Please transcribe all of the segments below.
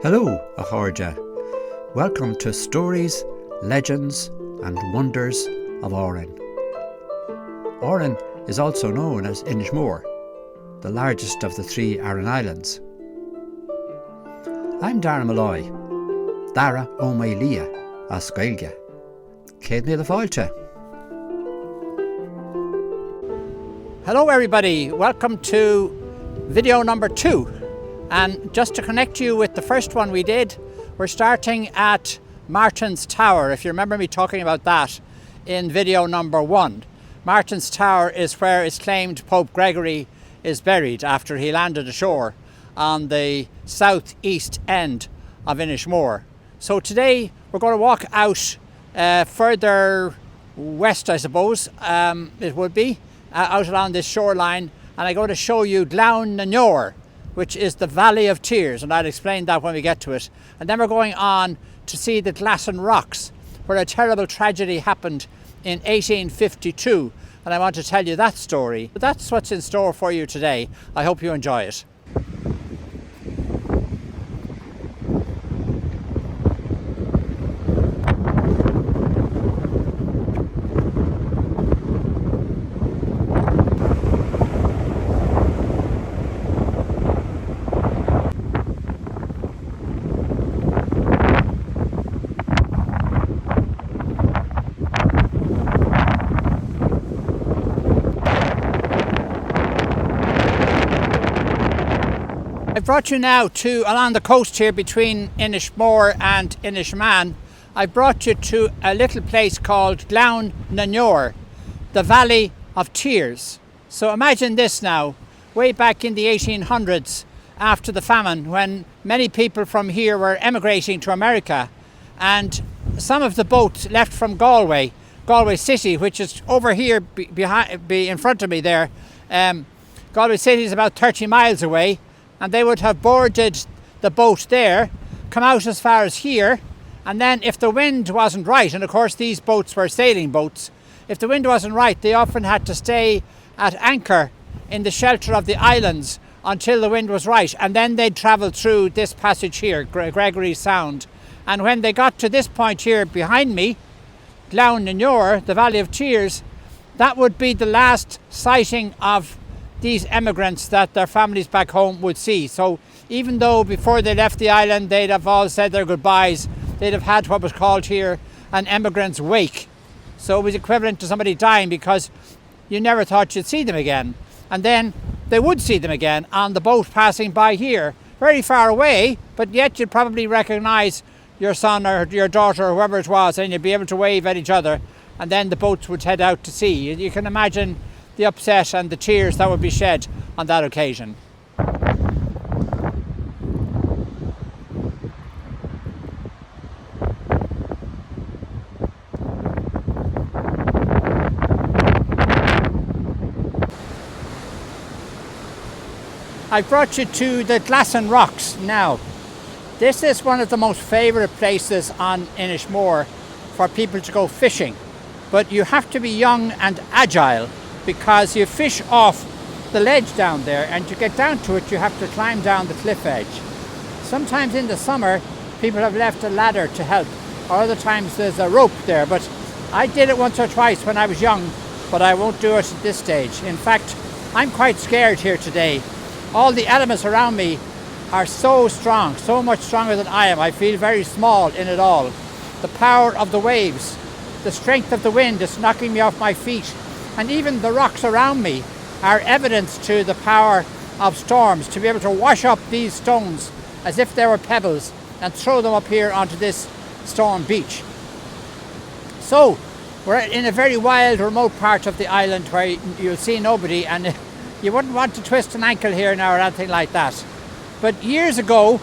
Hello, Ahorja. Welcome to Stories, Legends and Wonders of Aran. Aran is also known as Inis Mór, the largest of the three Aran Islands. I'm Dara Malloy, Dara Ómé Lia a Scailge. Céad míle fáilte. Hello everybody, welcome to video number 2. And just to connect you with the first one we did, we're starting at Martin's Tower. If you remember me talking about that in video number 1. Martin's Tower is where it's claimed Pope Gregory is buried after he landed ashore on the southeast end of Inis Mór. So today we're going to walk out further west, I suppose, it would be, out along this shoreline, and I'm going to show you Glasson Rocks, which is the Valley of Tears, and I'll explain that when we get to it. And then we're going on to see the Glasson Rocks, where a terrible tragedy happened in 1852, and I want to tell you that story. But that's what's in store for you today. I hope you enjoy it. I brought you now to along the coast here between Inis Mór and Inis Mór. I brought you to a little place called Glasson Rocks, the Valley of Tears. So imagine this now, way back in the 1800s after the famine, when many people from here were emigrating to America, and some of the boats left from Galway City, which is over here in front of me there. Galway City is about 30 miles away. And they would have boarded the boat there, come out as far as here, and then if the wind wasn't right, and of course these boats were sailing boats, if the wind wasn't right, they often had to stay at anchor in the shelter of the islands until the wind was right, and then they'd travel through this passage here, Gregory Sound. And when they got to this point here behind me, Glasson Rocks, the Valley of Tears, that would be the last sighting of these emigrants that their families back home would see. So even though before they left the island they'd have all said their goodbyes, they'd have had what was called here an emigrant's wake. So it was equivalent to somebody dying because you never thought you'd see them again. And then they would see them again on the boat passing by here, very far away, but yet you'd probably recognise your son or your daughter or whoever it was, and you'd be able to wave at each other, and then the boats would head out to sea. You can imagine the upset and the tears that would be shed on that occasion. I brought you to the Glasson Rocks now. This is one of the most favourite places on Inis Mór for people to go fishing, but you have to be young and agile, because you fish off the ledge down there, and to get down to it you have to climb down the cliff edge. Sometimes in the summer people have left a ladder to help, or other times there's a rope there, but I did it once or twice when I was young, but I won't do it at this stage. In fact, I'm quite scared here today. All the elements around me are so strong, so much stronger than I am. I feel very small in it all. The power of the waves, the strength of the wind is knocking me off my feet. And even the rocks around me are evidence to the power of storms, to be able to wash up these stones as if they were pebbles and throw them up here onto this stone beach. So we're in a very wild, remote part of the island where you'll see nobody, and you wouldn't want to twist an ankle here now or anything like that. But years ago,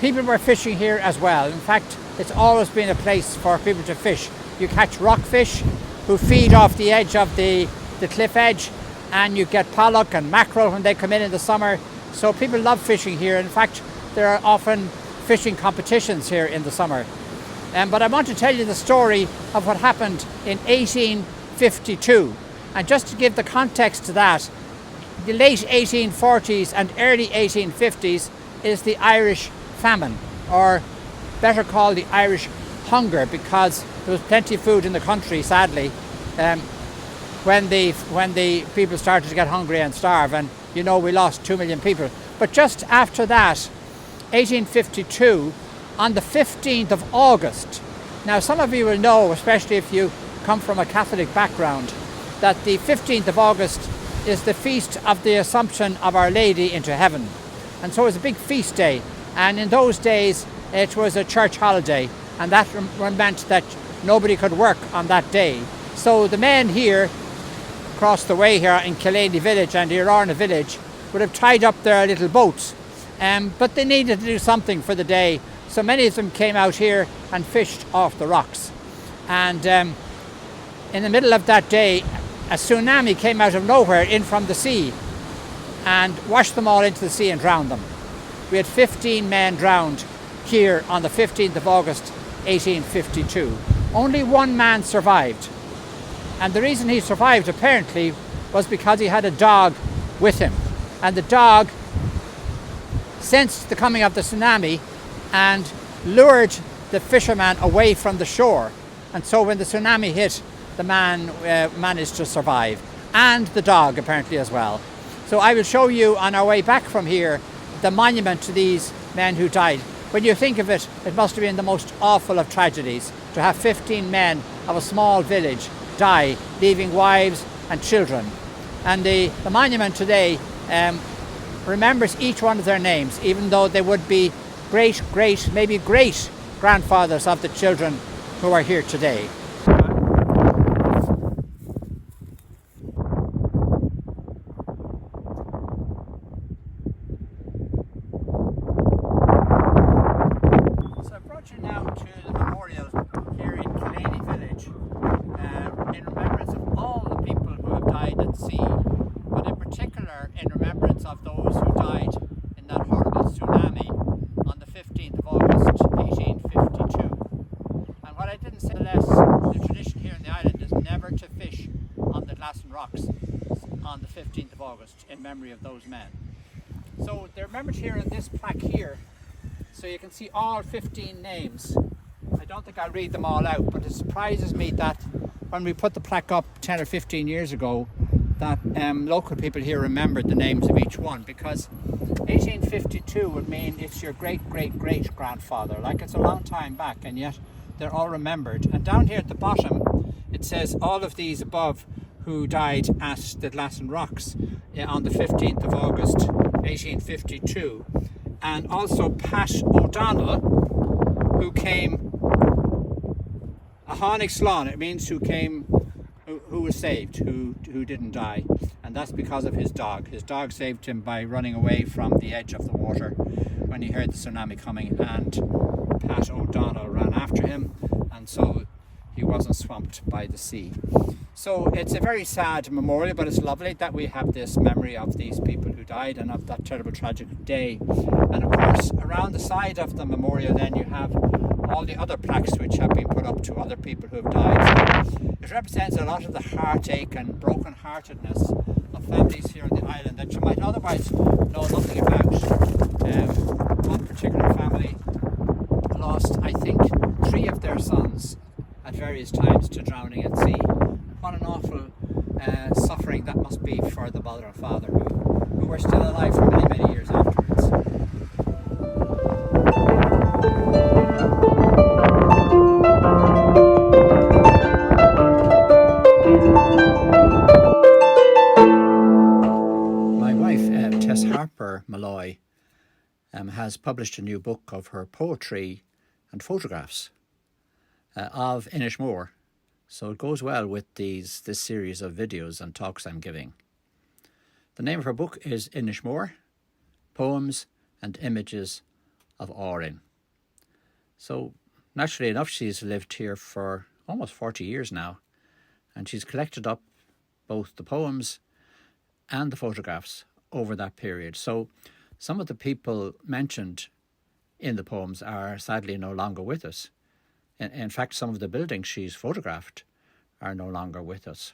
people were fishing here as well. In fact, it's always been a place for people to fish. You catch rockfish who feed off the edge of the cliff edge, and you get pollock and mackerel when they come in the summer. So people love fishing here. In fact, there are often fishing competitions here in the summer. But I want to tell you the story of what happened in 1852. And just to give the context to that, the late 1840s and early 1850s is the Irish famine. or better called the Irish hunger, because there was plenty of food in the country, sadly, when the people started to get hungry and starve, and you know we lost 2 million people. But just after that, 1852, on the 15th of August, now some of you will know, especially if you come from a Catholic background, that the 15th of August is the feast of the Assumption of Our Lady into heaven. And so it's a big feast day, and in those days it was a church holiday, and that meant that nobody could work on that day. So the men here across the way here in Killaney village and Aran village would have tied up their little boats, but they needed to do something for the day, so many of them came out here and fished off the rocks. And in the middle of that day, a tsunami came out of nowhere in from the sea and washed them all into the sea and drowned them. We had 15 men drowned here on the 15th of August 1852. Only one man survived, and the reason he survived apparently was because he had a dog with him, and the dog sensed the coming of the tsunami and lured the fisherman away from the shore, and so when the tsunami hit, the man managed to survive, and the dog apparently as well. So I will show you on our way back from here the monument to these men who died. When you think of it, it must have been the most awful of tragedies to have 15 men of a small village die, leaving wives and children. And the monument today remembers each one of their names, even though they would be maybe great grandfathers of the children who are here today. Now to the memorial here in Killaney village in remembrance of all the people who have died at sea, but in particular in remembrance of those who died in that horrible tsunami on the 15th of August 1852. And what I didn't say less, the tradition here in the island is never to fish on the Glasson Rocks on the 15th of August in memory of those men. So they're remembered here in this plaque here. So you can see all 15 names. I don't think I'll read them all out, but it surprises me that when we put the plaque up 10 or 15 years ago, that local people here remembered the names of each one, because 1852 would mean it's your great grandfather. Like, it's a long time back, and yet they're all remembered. And down here at the bottom it says all of these above who died at the Glasson Rocks on the 15th of August 1852. And also Pat O'Donnell, who came a Hánig Slán. It means who was saved, who didn't die, and that's because of his dog. His dog saved him by running away from the edge of the water when he heard the tsunami coming, and Pat O'Donnell ran after him, and so he wasn't swamped by the sea. So it's a very sad memorial, but it's lovely that we have this memory of these people who died and of that terrible tragic day. And of course, around the side of the memorial then you have all the other plaques which have been put up to other people who have died. So it represents a lot of the heartache and broken-heartedness of families here on the island that you might otherwise know nothing about. One particular family lost, I think, 3 of their sons at various times to drowning at sea. What an awful suffering that must be for the mother and father who were still alive for many years afterwards. My wife, Tess Harper Malloy, has published a new book of her poetry and photographs of Inis Mór. So it goes well with this series of videos and talks I'm giving. The name of her book is Inis Mór, Poems and Images of Aran. So naturally enough, she's lived here for almost 40 years now, and she's collected up both the poems and the photographs over that period. So some of the people mentioned in the poems are sadly no longer with us. In fact, some of the buildings she's photographed are no longer with us.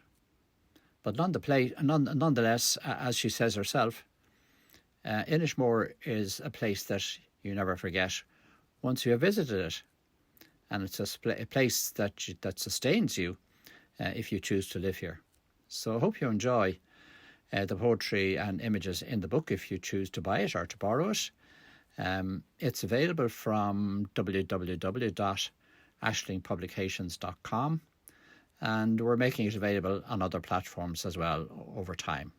But nonetheless, as she says herself, Inis Mór is a place that you never forget once you have visited it. And it's a place that sustains you if you choose to live here. So I hope you enjoy the poetry and images in the book if you choose to buy it or to borrow it. It's available from www.ashlingpublications.com, and we're making it available on other platforms as well over time.